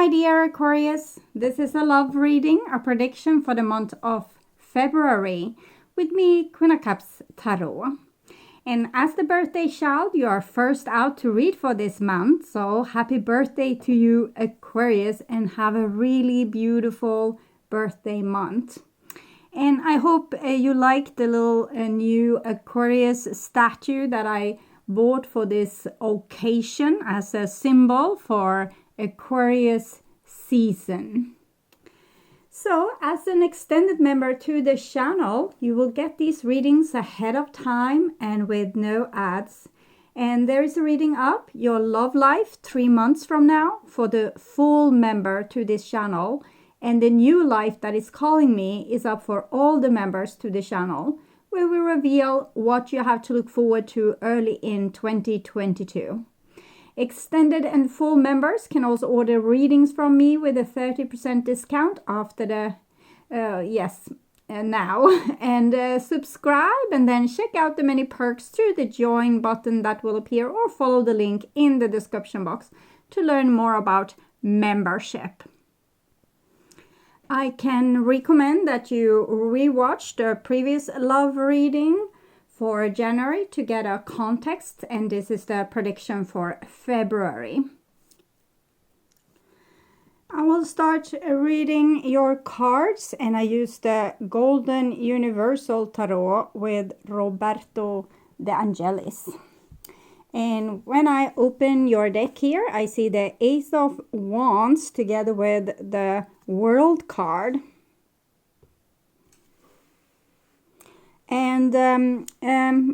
my dear Aquarius. This is a love reading, a prediction for the month of February with me, Queen of Cups Tarot. And as the birthday child, you are first out to read for this month. So happy birthday to you, Aquarius, and have a really beautiful birthday month. And I hope you like the little new Aquarius statue that I bought for this occasion as a symbol for Aquarius season. So, as an extended member to the channel, you will get these readings ahead of time and with no ads. And there is a reading up, your love life 3 months from now, for the full member to this channel. And the new life that is calling me is up for all the members to the channel, where we reveal what you have to look forward to early in 2022. Extended and full members can also order readings from me with a 30% discount after the, now. And subscribe and then check out the many perks through the join button that will appear, or follow the link in the description box to learn more about membership. I can recommend that you rewatch the previous love reading for January to get a context, and this is the prediction for February. I will start reading your cards, and I use the Golden Universal Tarot with Roberto De Angelis. And when I open your deck here, I see the Ace of Wands together with the World card. And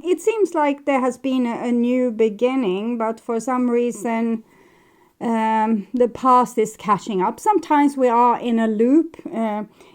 it seems like there has been a new beginning, but for some reason the past is catching up. Sometimes we are in a loop.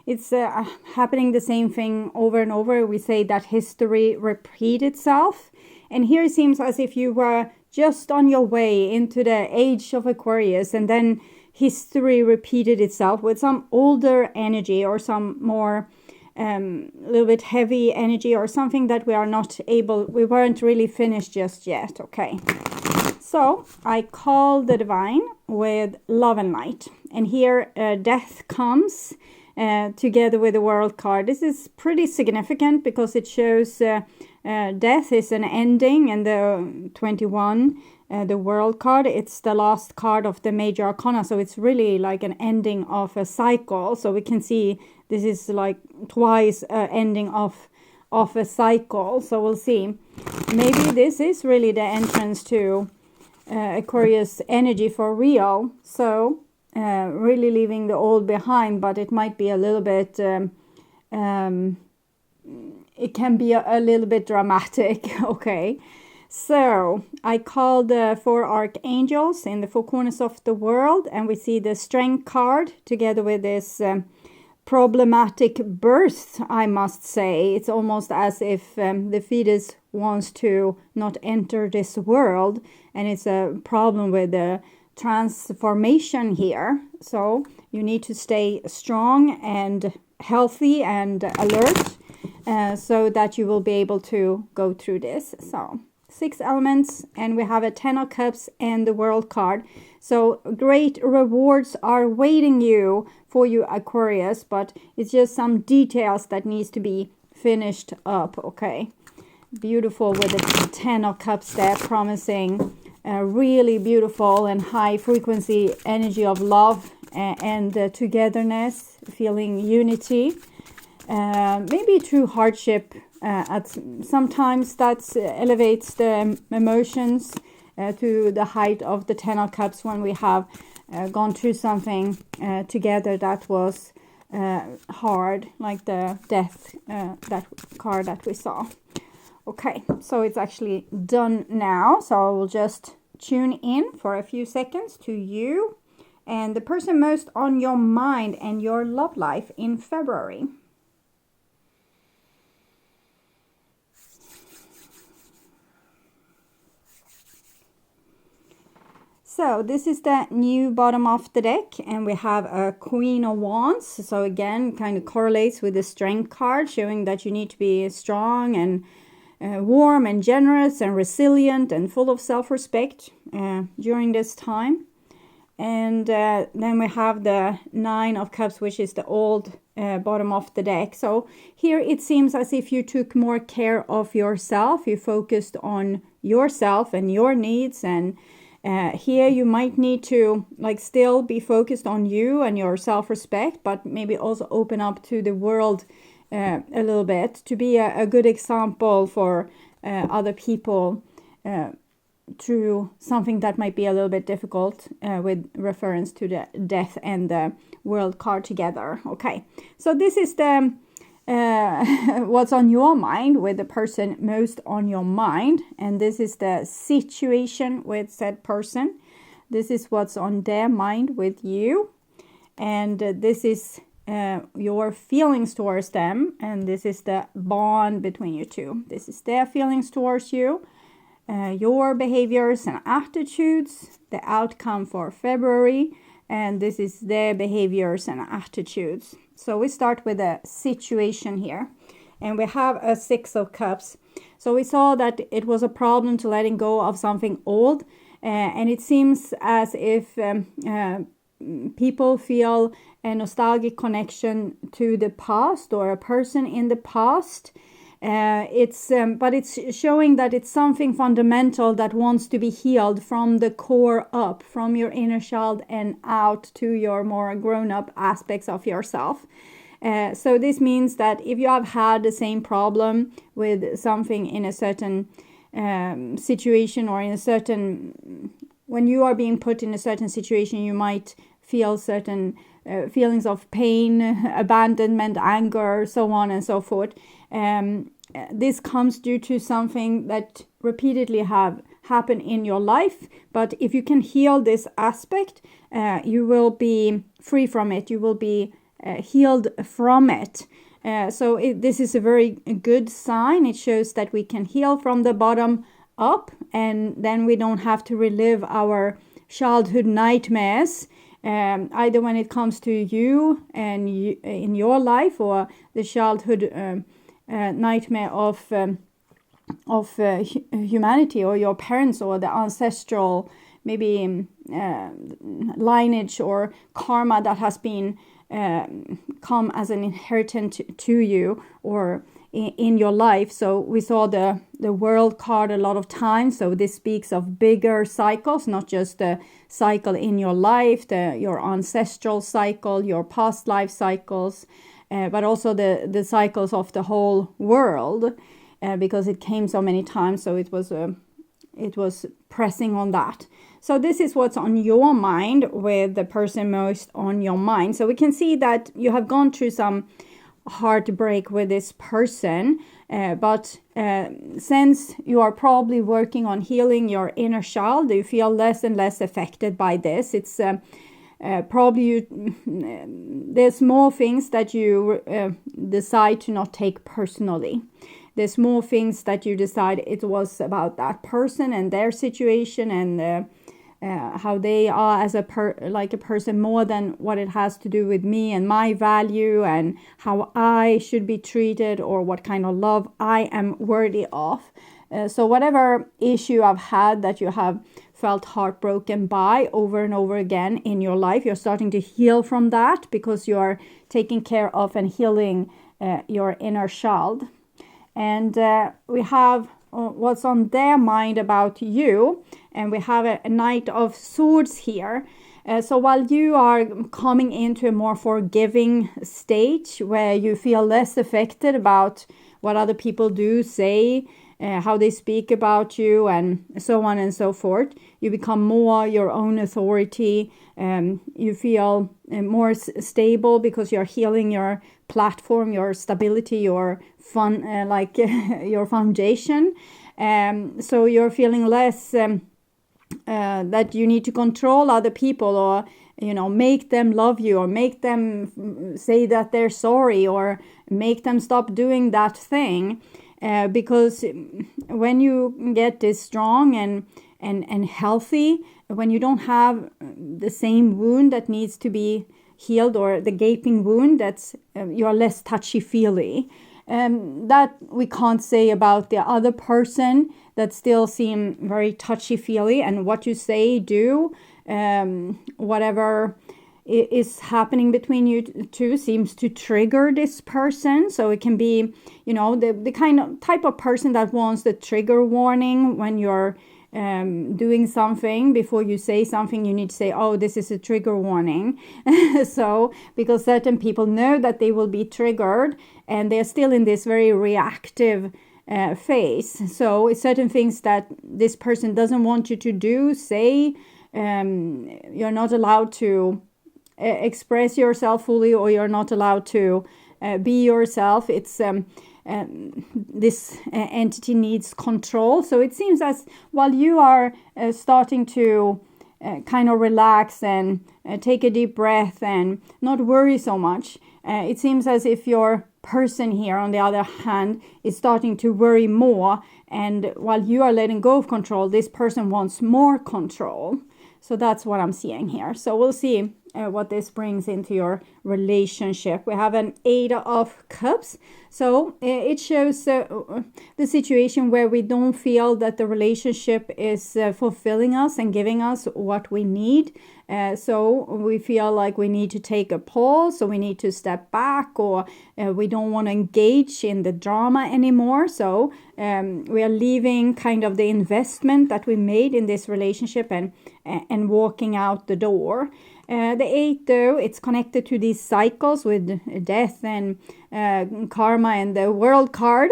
It's happening the same thing over and over. We say that history repeats itself. And here it seems as if you were just on your way into the age of Aquarius, and then history repeated itself with some older energy or some more little bit heavy energy, or something that we weren't really finished just yet. Okay, so I call the divine with love and light, and here death comes together with the World card. This is pretty significant because it shows death is an ending, and the 21, the World card, it's the last card of the major arcana, so it's really like an ending of a cycle. So we can see this is like twice ending of a cycle. So we'll see. Maybe this is really the entrance to Aquarius energy for real. So really leaving the old behind, but it might be a little bit it can be a little bit dramatic. Okay, so I call the 4 archangels in the 4 corners of the world, and we see the Strength card together with this problematic birth, I must say. It's almost as if the fetus wants to not enter this world, and it's a problem with the transformation here. So you need to stay strong and healthy and alert, so that you will be able to go through this. So 6 elements, and we have a 10 of Cups and the World card. So great rewards are waiting for you Aquarius, but it's just some details that needs to be finished up. Okay, beautiful with the 10 of Cups there, promising a really beautiful and high frequency energy of love and togetherness, feeling unity. Maybe through hardship, sometimes that elevates the emotions to the height of the 10 of Cups, when we have gone through something together that was hard, like the death, that card that we saw. Okay, so it's actually done now, so I will just tune in for a few seconds to you and the person most on your mind and your love life in February. So this is the new bottom of the deck, and we have a Queen of Wands. So again, kind of correlates with the Strength card, showing that you need to be strong and warm and generous and resilient and full of self-respect during this time. And then we have the Nine of Cups, which is the old bottom of the deck. So here it seems as if you took more care of yourself. You focused on yourself and your needs. And here you might need to like still be focused on you and your self-respect, but maybe also open up to the world a little bit to be a good example for other people through something that might be a little bit difficult with reference to the death and the world card together. Okay, so this is the what's on your mind with the person most on your mind, and this is the situation with said person. This is what's on their mind with you, and this is your feelings towards them, and this is the bond between you two. This is their feelings towards you, your behaviors and attitudes, the outcome for February, and this is their behaviors and attitudes. So we start with a situation here, and we have a Six of Cups. So we saw that it was a problem to letting go of something old, and it seems as if people feel a nostalgic connection to the past or a person in the past. But it's showing that it's something fundamental that wants to be healed from the core up, from your inner child and out to your more grown-up aspects of yourself. So this means that if you have had the same problem with something in a certain situation, or in a certain, when you are being put in a certain situation, you might feel certain feelings of pain, abandonment, anger, so on and so forth. This comes due to something that repeatedly have happened in your life. But if you can heal this aspect, you will be free from it. You will be healed from it. So this is a very good sign. It shows that we can heal from the bottom up, and then we don't have to relive our childhood nightmares, either when it comes to you and in your life, or the childhood nightmare of humanity, or your parents, or the ancestral maybe lineage or karma that has been come as an inheritance to you or in your life. So we saw the world card a lot of times. So this speaks of bigger cycles, not just the cycle in your life, your ancestral cycle, your past life cycles, but also the cycles of the whole world, because it came so many times. So it was pressing on that. So this is what's on your mind with the person most on your mind. So we can see that you have gone through some heartbreak with this person, but since you are probably working on healing your inner child, you feel less and less affected by this. It's probably there's more things that you decide to not take personally. There's more things that you decide it was about that person and their situation, and how they are as a person, more than what it has to do with me and my value and how I should be treated, or what kind of love I am worthy of. So whatever issue I've had that you have felt heartbroken by over and over again in your life, you're starting to heal from that, because you are taking care of and healing your inner child. And we have what's on their mind about you, and we have a Knight of Swords here. So while you are coming into a more forgiving stage, where you feel less affected about what other people do, say, how they speak about you, and so on and so forth, you become more your own authority. You feel more stable, because you're healing your platform, your stability, your your foundation. So you're feeling less that you need to control other people, or make them love you, or make them say that they're sorry, or make them stop doing that thing, because when you get this strong and healthy, when you don't have the same wound that needs to be healed, or the gaping wound, that's you're less touchy-feely. That we can't say about the other person, that still seem very touchy-feely, and what you say, do, whatever is happening between you two seems to trigger this person. So it can be, the kind of type of person that wants the trigger warning when you're doing something. Before you say something, you need to say, oh, this is a trigger warning. So because certain people know that they will be triggered and they're still in this very reactive phase. So it's certain things that this person doesn't want you to do, say. You're not allowed to express yourself fully, or you're not allowed to be yourself. It's this entity needs control. So it seems as while you are starting to kind of relax and take a deep breath and not worry so much, it seems as if your person here, on the other hand, is starting to worry more. And while you are letting go of control, this person wants more control. So that's what I'm seeing here. So we'll see what this brings into your relationship. We have an 8 of Cups. So it shows the situation where we don't feel that the relationship is fulfilling us and giving us what we need. So we feel like we need to take a pause, or we need to step back, or we don't want to engage in the drama anymore. So we are leaving kind of the investment that we made in this relationship and walking out the door. The 8, though, it's connected to these cycles with death and karma and the world card.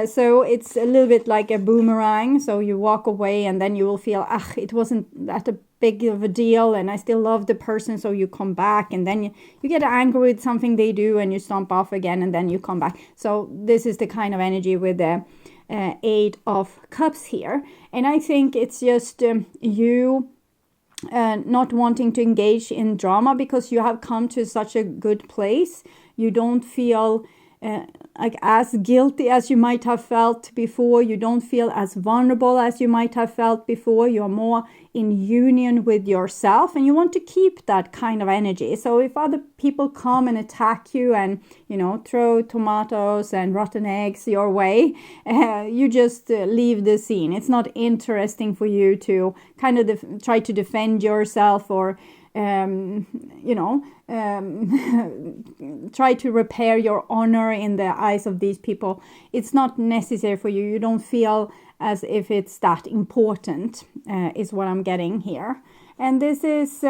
So it's a little bit like a boomerang. So you walk away and then you will feel, it wasn't that a big of a deal and I still love the person. So you come back and then you get angry with something they do and you stomp off again and then you come back. So this is the kind of energy with the 8 of Cups here. And I think it's just you not wanting to engage in drama because you have come to such a good place. You don't feel like as guilty as you might have felt before. You don't feel as vulnerable as you might have felt before. You're more in union with yourself and you want to keep that kind of energy. So if other people come and attack you and, throw tomatoes and rotten eggs your way, you just leave the scene. It's not interesting for you to kind of try to defend yourself or try to repair your honor in the eyes of these people. It's not necessary for you. You don't feel as if it's that important, is what I'm getting here. And this is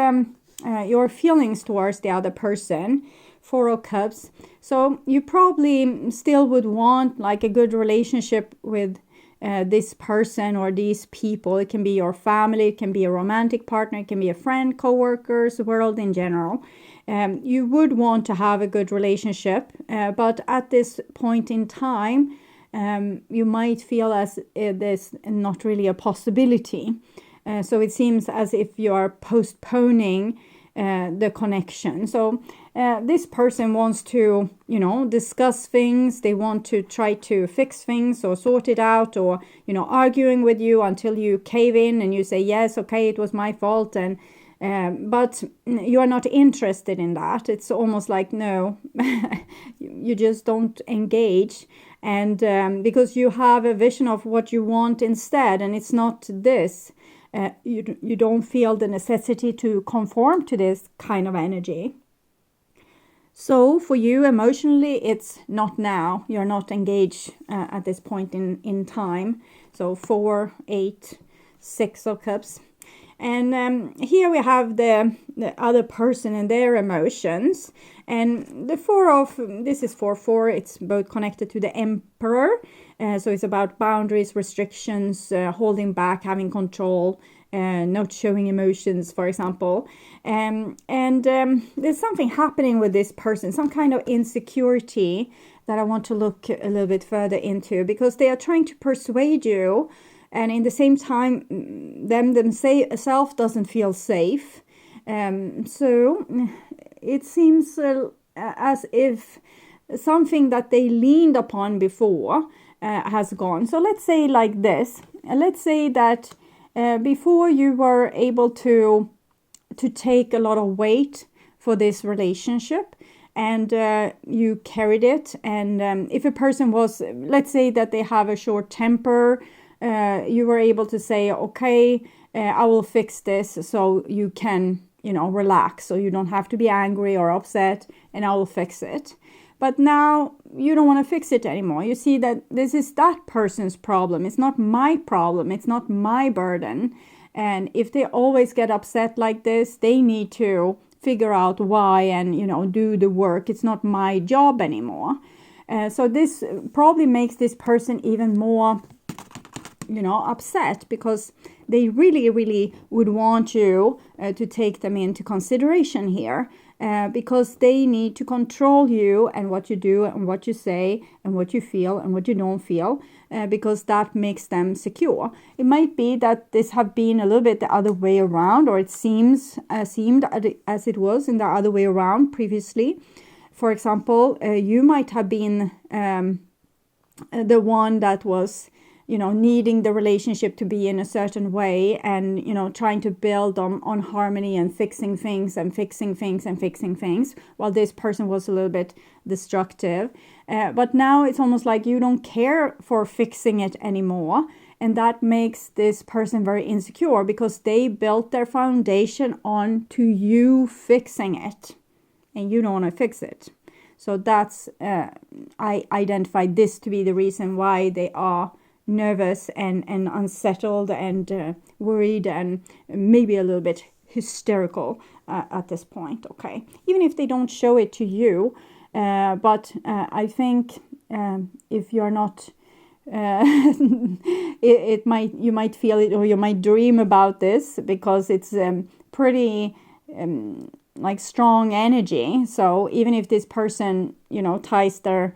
your feelings towards the other person, 4 of Cups. So you probably still would want like a good relationship with this person or these people. It can be your family, it can be a romantic partner, it can be a friend, co-workers, the world in general. You would want to have a good relationship, but at this point in time, you might feel as there's not really a possibility. So it seems as if you are postponing the connection. So this person wants to, discuss things. They want to try to fix things or sort it out, or, arguing with you until you cave in and you say, yes, okay, it was my fault. And but you are not interested in that. It's almost like, no, you just don't engage. And because you have a vision of what you want instead, and it's not this. You don't feel the necessity to conform to this kind of energy. So for you emotionally, it's not now. You're not engaged at this point in time. So 4, 8, 6 of Cups. And here we have the other person and their emotions. And the 4 of, this is 4, it's both connected to the Emperor. So it's about boundaries, restrictions, holding back, having control, not showing emotions, for example. And there's something happening with this person, some kind of insecurity that I want to look a little bit further into, because they are trying to persuade you, and in the same time, themselves doesn't feel safe. So it seems as if something that they leaned upon before has gone. So let's say like this. Let's say that before you were able to take a lot of weight for this relationship, and you carried it. And if a person was, let's say that they have a short temper, you were able to say, okay, I will fix this so you can, relax, so you don't have to be angry or upset, and I will fix it. But now you don't want to fix it anymore. You see that this is that person's problem. It's not my problem. It's not my burden. And if they always get upset like this, they need to figure out why and, do the work. It's not my job anymore. So this probably makes this person even more, upset, because they really, really would want you to take them into consideration here. Because they need to control you and what you do and what you say and what you feel and what you don't feel, because that makes them secure. It might be that this have been a little bit the other way around, or it seemed as it was in the other way around previously. For example, you might have been the one that was needing the relationship to be in a certain way, and, trying to build on harmony and fixing things, while this person was a little bit destructive. But now it's almost like you don't care for fixing it anymore. And that makes this person very insecure, because they built their foundation on to you fixing it, and you don't want to fix it. So that's, I identified this to be the reason why they are nervous and unsettled and worried and maybe a little bit hysterical at this point. Okay, even if they don't show it to you, but I think if you're not, you might feel it, or you might dream about this, because it's pretty like strong energy. So even if this person ties their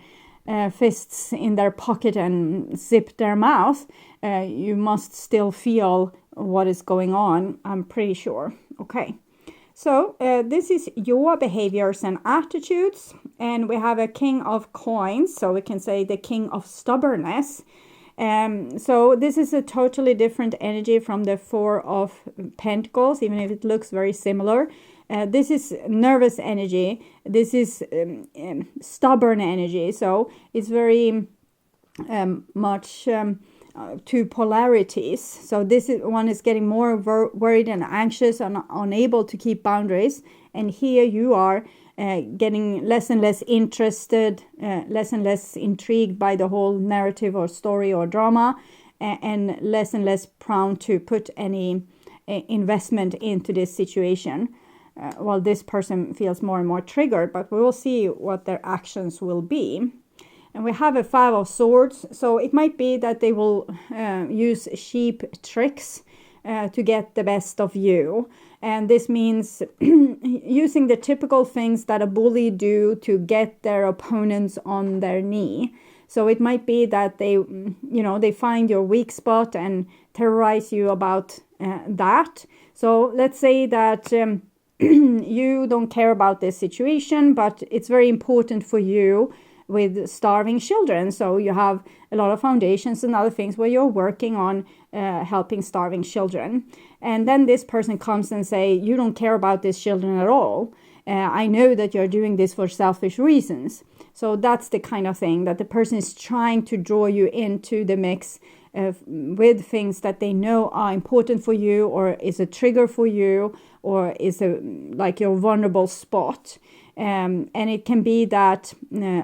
fists in their pocket and zip their mouth, you must still feel what is going on, I'm pretty sure. Okay, so this is your behaviors and attitudes, and we have a King of Coins, so we can say the King of Stubbornness. So this is a totally different energy from the Four of Pentacles, even if it looks very similar. This is nervous energy. This is stubborn energy. So it's very much two polarities. So this one is getting more worried and anxious and unable to keep boundaries. And here you are getting less and less interested, less and less intrigued by the whole narrative or story or drama, and less prone to put any investment into this situation. While this person feels more and more triggered, but we will see what their actions will be. And we have a Five of Swords, so it might be that they will use cheap tricks to get the best of you. And this means using the typical things that a bully do to get their opponents on their knee. So it might be that they find your weak spot and terrorize you about that. So let's say that you don't care about this situation, but it's very important for you with starving children. So you have a lot of foundations and other things where you're working on helping starving children. And then this person comes and say, you don't care about these children at all. I know that you're doing this for selfish reasons. So that's the kind of thing that the person is trying to draw you into the mix with things that they know are important for you, or is a trigger for you, or is like your vulnerable spot. And it can be that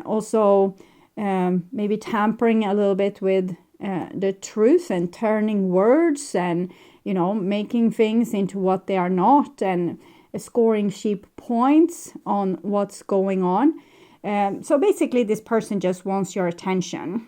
also maybe tampering a little bit with the truth and turning words and, making things into what they are not, and scoring cheap points on what's going on. So basically this person just wants your attention.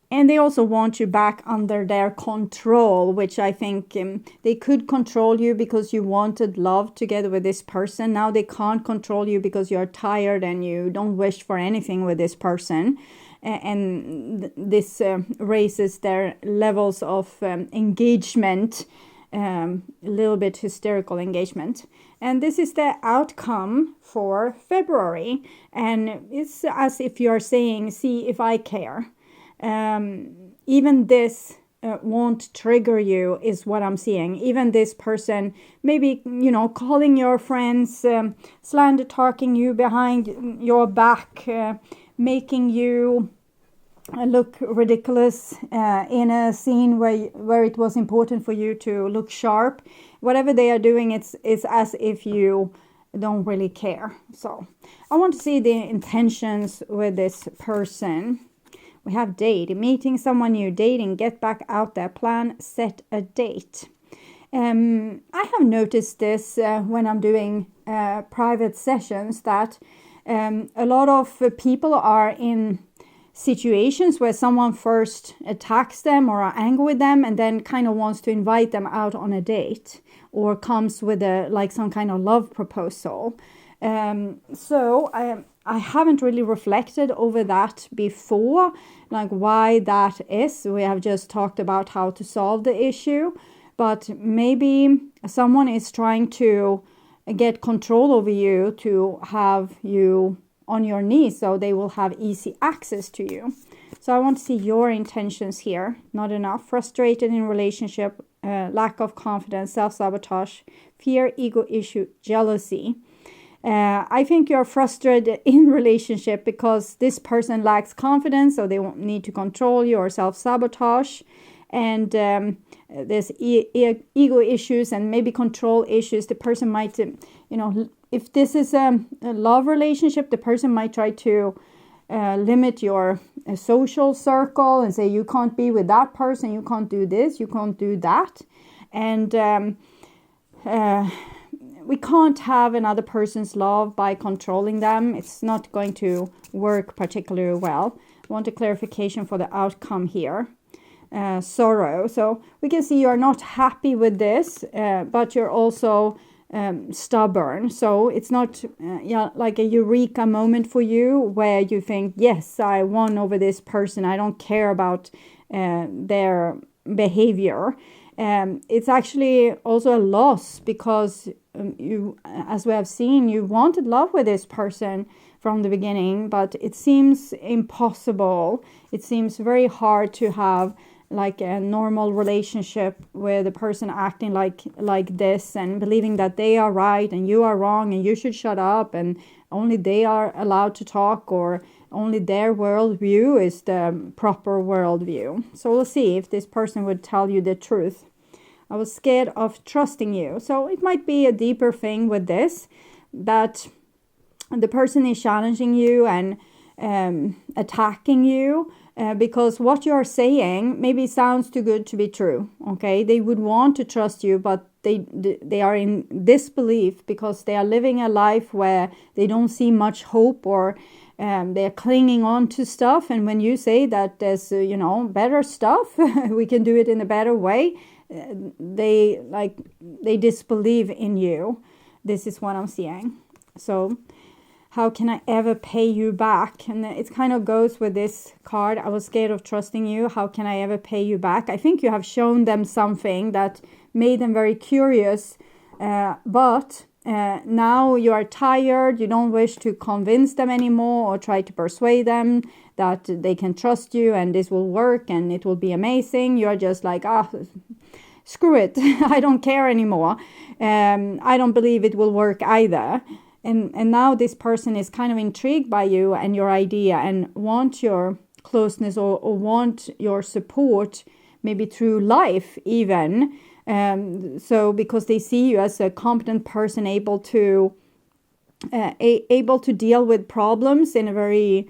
And they also want you back under their control, which I think they could control you because you wanted love together with this person. Now they can't control you because you're tired and you don't wish for anything with this person. And this raises their levels of engagement, a little bit hysterical engagement. And this is the outcome for February. And it's as if you're saying, see if I care. Even this won't trigger you, is what I'm seeing. Even this person, maybe, calling your friends, slander talking you behind your back, making you look ridiculous in a scene where it was important for you to look sharp. Whatever they are doing, it's as if you don't really care. So I want to see the intentions with this person. We have date, meeting someone new, dating, get back out there, plan, set a date. I have noticed this when I'm doing private sessions, that a lot of people are in situations where someone first attacks them or are angry with them, and then kind of wants to invite them out on a date, or comes with some kind of love proposal. So I haven't really reflected over that before, like why that is. We have just talked about how to solve the issue, but maybe someone is trying to get control over you, to have you on your knees so they will have easy access to you. So I want to see your intentions here. Not enough, frustrated in relationship, lack of confidence, self-sabotage, fear, ego issue, jealousy. I think you're frustrated in relationship because this person lacks confidence, so they won't need to control you, or self-sabotage. And there's ego issues and maybe control issues. The person might, if this is a love relationship, the person might try to limit your social circle and say, you can't be with that person, you can't do this, you can't do that. And we can't have another person's love by controlling them. It's not going to work particularly well. I want a clarification for the outcome here. Sorrow. So we can see you are not happy with this, but you're also stubborn. So it's not like a eureka moment for you where you think, yes, I won over this person, I don't care about their behavior. It's actually also a loss, because you, as we have seen, you wanted love with this person from the beginning, but it seems impossible. It seems very hard to have like a normal relationship with a person acting like this, and believing that they are right and you are wrong and you should shut up and only they are allowed to talk, or only their worldview is the proper worldview. So we'll see if this person would tell you the truth. I was scared of trusting you. So it might be a deeper thing with this, that the person is challenging you and attacking you because what you are saying maybe sounds too good to be true. Okay, they would want to trust you, but they are in disbelief because they are living a life where they don't see much hope, or they're clinging on to stuff. And when you say that there's better stuff, we can do it in a better way, they disbelieve in you. This is what I'm seeing. So how can I ever pay you back? And it kind of goes with this card. I was scared of trusting you. How can I ever pay you back? I think you have shown them something that made them very curious, but now you are tired. You don't wish to convince them anymore or try to persuade them that they can trust you and this will work and it will be amazing. You're just like, screw it. I don't care anymore. I don't believe it will work either. And now this person is kind of intrigued by you and your idea, and want your closeness or want your support, maybe through life even. So because they see you as a competent person, able to deal with problems in a very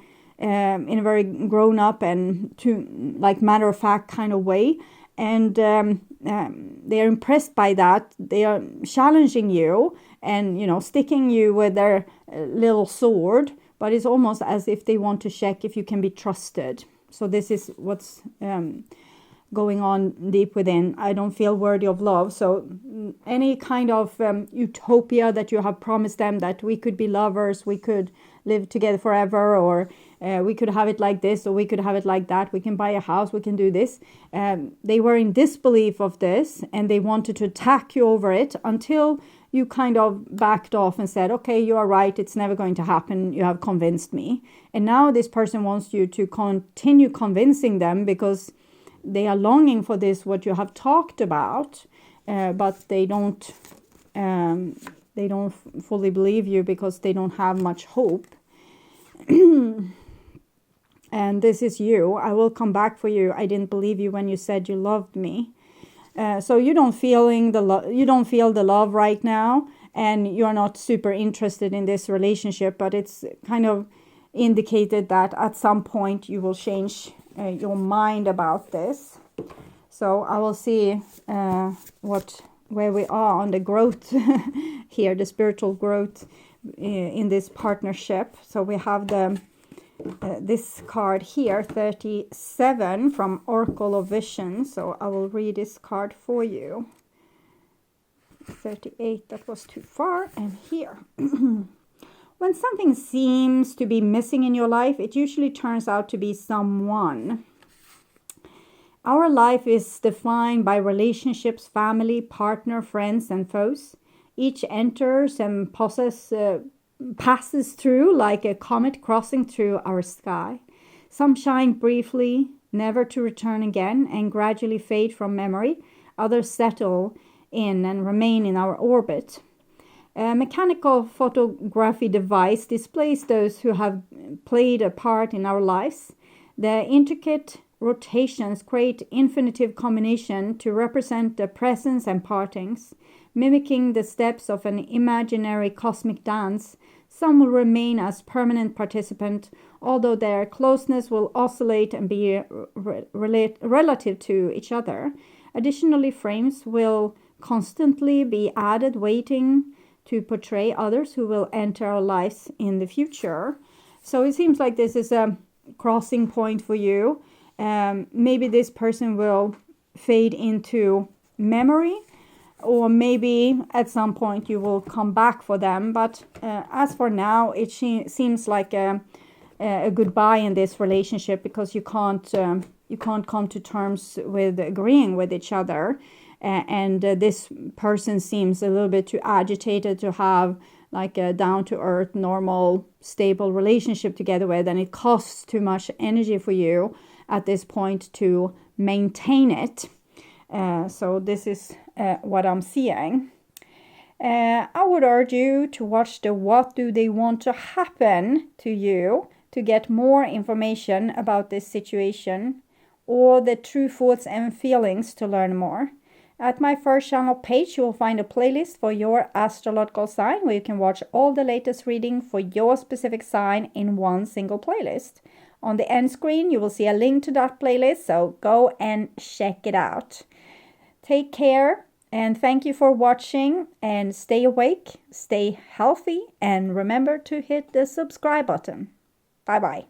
grown up and to like matter of fact kind of way. And they are impressed by that. They are challenging you and, sticking you with their little sword. But it's almost as if they want to check if you can be trusted. So this is what's going on deep within. I don't feel worthy of love. So any kind of utopia that you have promised them, that we could be lovers, we could live together forever, or we could have it like this, or we could have it like that, we can buy a house, we can do this. They were in disbelief of this, and they wanted to attack you over it until you kind of backed off and said, okay, you are right, it's never going to happen, you have convinced me. And now this person wants you to continue convincing them because they are longing for this, what you have talked about, but they don't fully believe you because they don't have much hope. And this is you. I will come back for you. I didn't believe you when you said you loved me. So you don't feel the love right now, and you're not super interested in this relationship, but it's kind of indicated that at some point you will change your mind about this. So I will see where we are on the growth here, the spiritual growth in this partnership. So we have the this card here, 37 from Oracle of Vision. So I will read this card for you. 38, that was too far. And here. When something seems to be missing in your life, it usually turns out to be someone. Our life is defined by relationships, family, partner, friends, and foes. Each enters and passes through like a comet crossing through our sky. Some shine briefly, never to return again, and gradually fade from memory. Others settle in and remain in our orbit. A mechanical photography device displays those who have played a part in our lives. The intricate rotations create infinitive combination to represent the presence and partings. Mimicking the steps of an imaginary cosmic dance, some will remain as permanent participants, although their closeness will oscillate and be relative to each other. Additionally, frames will constantly be added, waiting to portray others who will enter our lives in the future. So it seems like this is a crossing point for you. Maybe this person will fade into memory, or maybe at some point you will come back for them. But as for now, it seems like a goodbye in this relationship, because you can't come to terms with agreeing with each other. And this person seems a little bit too agitated to have like a down-to-earth, normal, stable relationship together with, and it costs too much energy for you at this point to maintain it. So this is what I'm seeing. I would urge you to watch the What Do They Want to Happen to You to get more information about this situation, or the true thoughts and feelings to learn more. At my first channel page, you will find a playlist for your astrological sign, where you can watch all the latest reading for your specific sign in one single playlist. On the end screen, you will see a link to that playlist, so go and check it out. Take care, and thank you for watching, and stay awake, stay healthy, and remember to hit the subscribe button. Bye-bye.